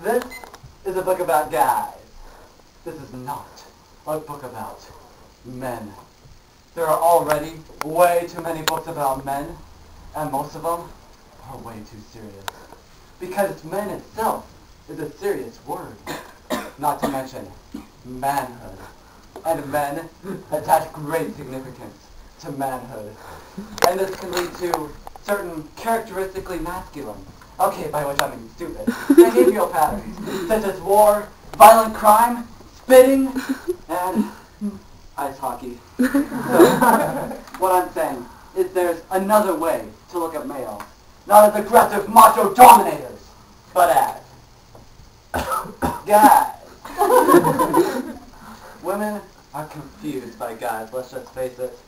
This is a book about guys. This is not a book about men. There are already way too many books about men, and most of them are way too serious. Because men itself is a serious word, not to mention manhood. And men attach great significance to manhood. And this can lead to certain characteristically masculine, okay, by which I mean stupid, behavioral patterns, such as war, violent crime, spitting, and ice hockey. So, what I'm saying is there's another way to look at males. Not as aggressive macho dominators, but as guys. Women are confused by guys, let's just face it.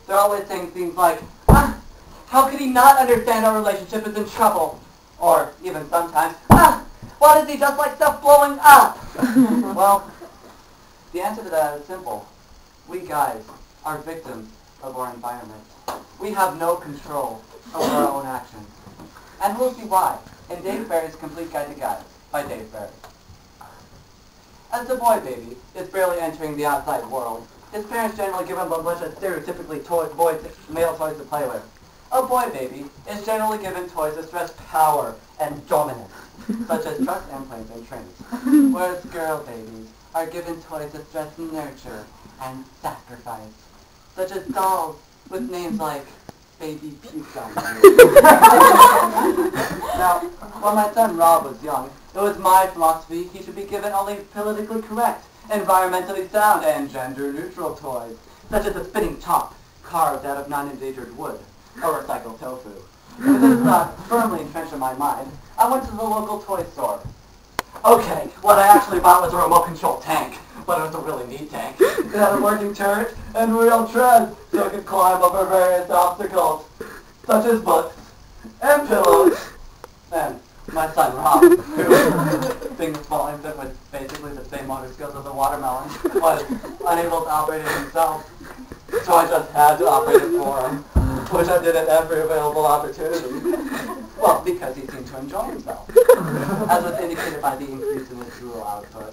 They're always saying things like, how could he not understand our relationship is in trouble? Or even sometimes, why does he just like stuff blowing up? Well, the answer to that is simple. We guys are victims of our environment. We have no control over our own actions. And we'll see why in Dave Ferry's Complete Guide to Guys by Dave Ferry. As the boy baby is barely entering the outside world, his parents generally give him a bunch of stereotypically male toys to play with. A boy baby is generally given toys that stress power and dominance, such as trucks and planes and trains, whereas girl babies are given toys that stress nurture and sacrifice, such as dolls with names like Baby Puke on them. Now, when my son Rob was young, it was my philosophy he should be given only politically correct, environmentally sound, and gender-neutral toys, such as a spinning top carved out of non-endangered wood, or recycled tofu. With this thought firmly entrenched in my mind, I went to the local toy store. Okay, what I actually bought was a remote-controlled tank, but it was a really neat tank. It had a working turret and real treads, so it could climb over various obstacles, such as books and pillows. And my son Rob, who, being a small infant with basically the same motor skills as a watermelon, was unable to operate it himself. So I just had to operate it for him, which I did at every available opportunity. Well, because he seemed to enjoy himself, as was indicated by the increase in his drool output.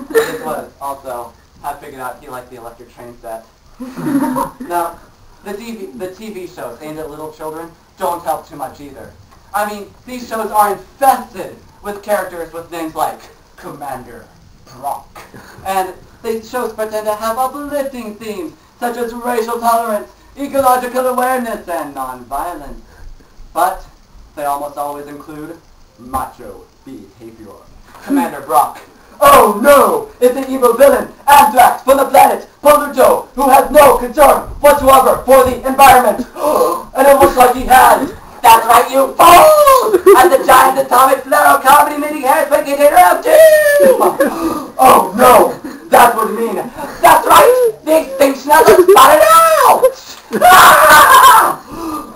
This was also, I figured out he liked the electric train set. Now, the TV shows aimed at little children don't help too much either. I mean, these shows are infested with characters with names like Commander Brock. And these shows pretend to have uplifting themes, such as racial tolerance, ecological awareness, and nonviolence. But they almost always include macho behavior. Commander Brock. Oh no! It's an evil villain, Anthrax from the planet Pluto, who has no concern whatsoever for the environment. And it looks like he has. That's right, you fool! I'm the giant atomic fluorocarbon-emitting hairspray container of doom! Oh no! That's what you mean. That's right! The extinction has spotted out!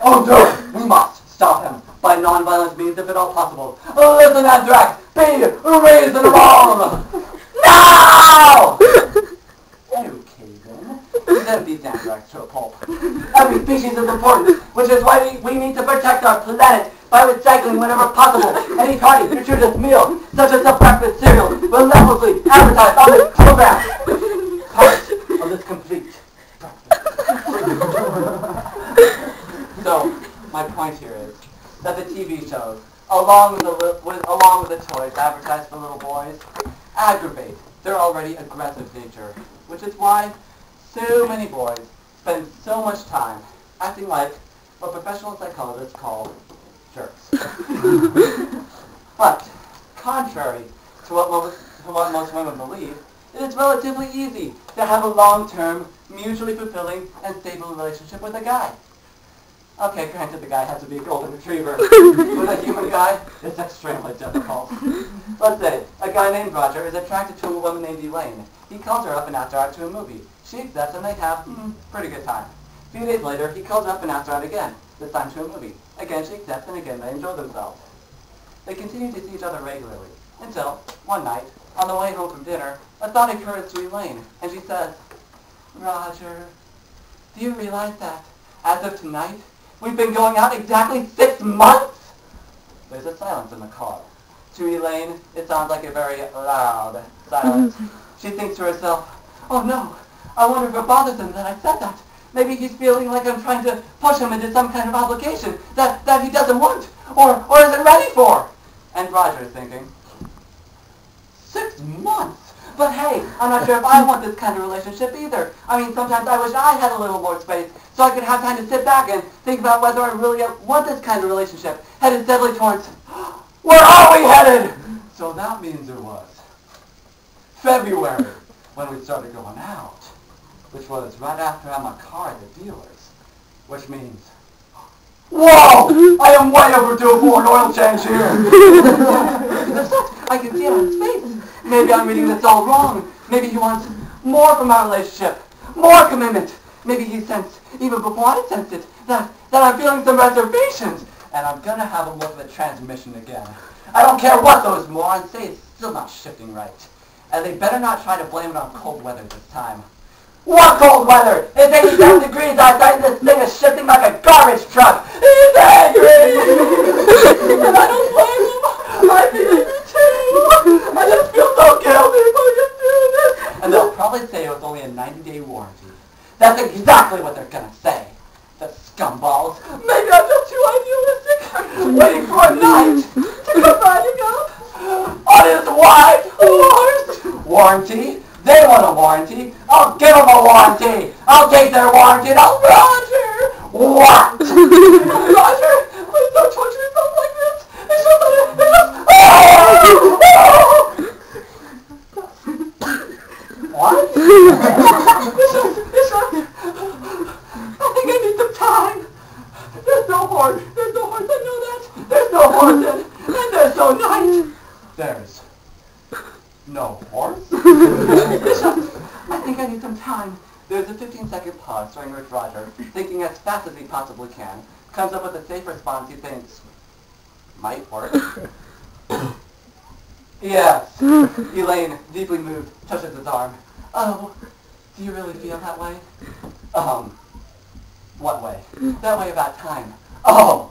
Oh no! We must stop him by non-violent means if at all possible. Listen, Anthrax! Be raised and evolve! No! Okay then. Then beat Anthrax to a pulp. Every species is important, which is why we need to protect our planet by recycling whenever possible any hearty, nutritious meal, such as the breakfast cereal, relentlessly advertised on this program. Part of this complete breakfast. So, my point here is that the TV shows, along with the toys advertised for little boys, aggravate their already aggressive nature, which is why so many boys spend so much time acting like what professional psychologists call jerks. But, contrary to what most women believe, it is relatively easy to have a long-term, mutually fulfilling, and stable relationship with a guy. Okay, granted the guy has to be a golden retriever. With a human guy, it's extremely difficult. Let's say a guy named Roger is attracted to a woman named Elaine. He calls her up and asks her out to a movie. She accepts and they have pretty good time. A few days later, he calls her up and asks her out again, this time to a movie. Again she accepts and again they enjoy themselves. They continue to see each other regularly, until, one night, on the way home from dinner, a thought occurs to Elaine, and she says, Roger, do you realize that, as of tonight, we've been going out exactly 6 months? There's a silence in the car. To Elaine, it sounds like a very loud silence. She thinks to herself, oh no, I wonder if it bothers him that I said that. Maybe he's feeling like I'm trying to push him into some kind of obligation that he doesn't want or isn't ready for. And Roger is thinking, 6 months? But hey, I'm not sure if I want this kind of relationship either. I mean, sometimes I wish I had a little more space so I could have time to sit back and think about whether I really want this kind of relationship, headed steadily towards, where are we headed? So that means it was February when we started going out, which was right after I had my car at the dealer's, which means, whoa! I am way overdue for an oil change here. I can see it on his face. Maybe I'm reading this all wrong. Maybe he wants more from our relationship, more commitment. Maybe he sensed, even before I sensed it, that I'm feeling some reservations. And I'm going to have a look at the transmission again. I don't care what those morons say, it's still not shifting right. And they better not try to blame it on cold weather this time. What cold weather? It's 87 degrees outside and this thing is shifting like a garbage truck. He's angry! And I don't blame him. I feel it too. I just feel so guilty for you doing this. And they'll probably say it was only a 90-day warranty. That's exactly what they're going to say. The scumballs. Maybe I'm just too idealistic. Waiting for a night to come riding up on his white horse. Warranty? They want a warranty. I'll give them a warranty. I'll take their warranty and I'll Roger. What? Roger, please don't torture yourself like this. It's just what? I think I need some time. There's no horse. There's no horse. I know that. There's no horse and there's no night. There's no horse? I think I need some time. There's a 15-second pause during which Roger, thinking as fast as he possibly can, comes up with a safe response he thinks might work. Yes. Elaine, deeply moved, touches his arm. Oh, do you really feel that way? What way? That way about time. Oh!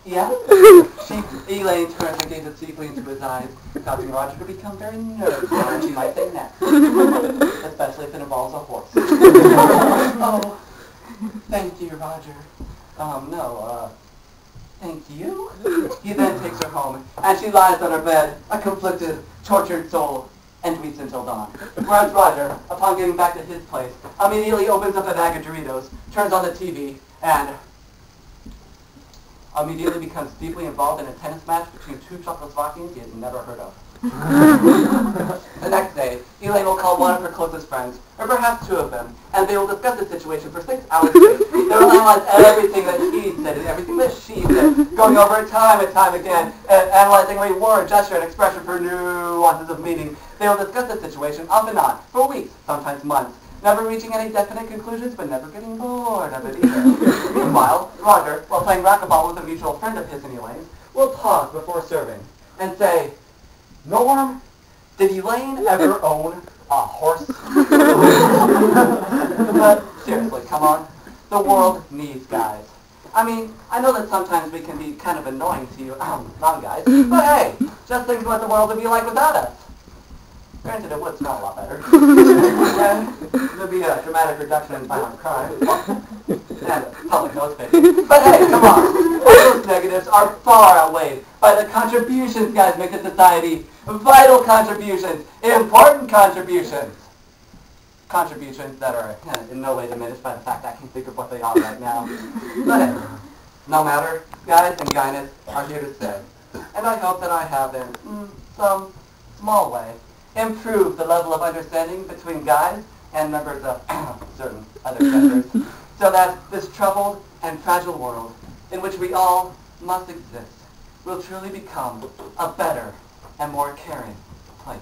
Yeah? Elaine turns and gazes deeply into his eyes, causing Roger to become very nervous about what she might say next. Especially if it involves a horse. Oh, thank you, Roger. Thank you? He then takes her home, and she lies on her bed, a conflicted, tortured soul, and weeps until dawn. Whereas Roger, upon getting back to his place, immediately opens up a bag of Doritos, turns on the TV, and immediately becomes deeply involved in a tennis match between two Czechoslovakians he has never heard of. The next day, Elaine will call one of her closest friends, or perhaps two of them, and they will discuss the situation for 6 hours straight. They will analyze everything that he said and everything that she said, going over it time and time again, and analyzing every word, gesture, and expression for nuances of meaning. They will discuss the situation off and on, for weeks, sometimes months, never reaching any definite conclusions, but never getting bored of it either. Meanwhile, Roger, while playing racquetball with a mutual friend of his and Elaine's, will pause before serving and say, Norm, did Elaine ever own a horse? But seriously, come on. The world needs guys. I mean, I know that sometimes we can be kind of annoying to you, non-guys, but hey, just think what the world would be like without us. Granted, it would smell a lot better. And there'd be a dramatic reduction in violent crime. And public nose picking. But hey, come on. Those negatives are far outweighed by the contributions guys make to society. Vital contributions. Important contributions. Contributions that are in no way diminished by the fact that I can think of what they are right now. But hey, no matter, guys and guyness are here to stay. And I hope that I have in some small way improve the level of understanding between guys and members of certain other genders, so that this troubled and fragile world in which we all must exist will truly become a better and more caring place.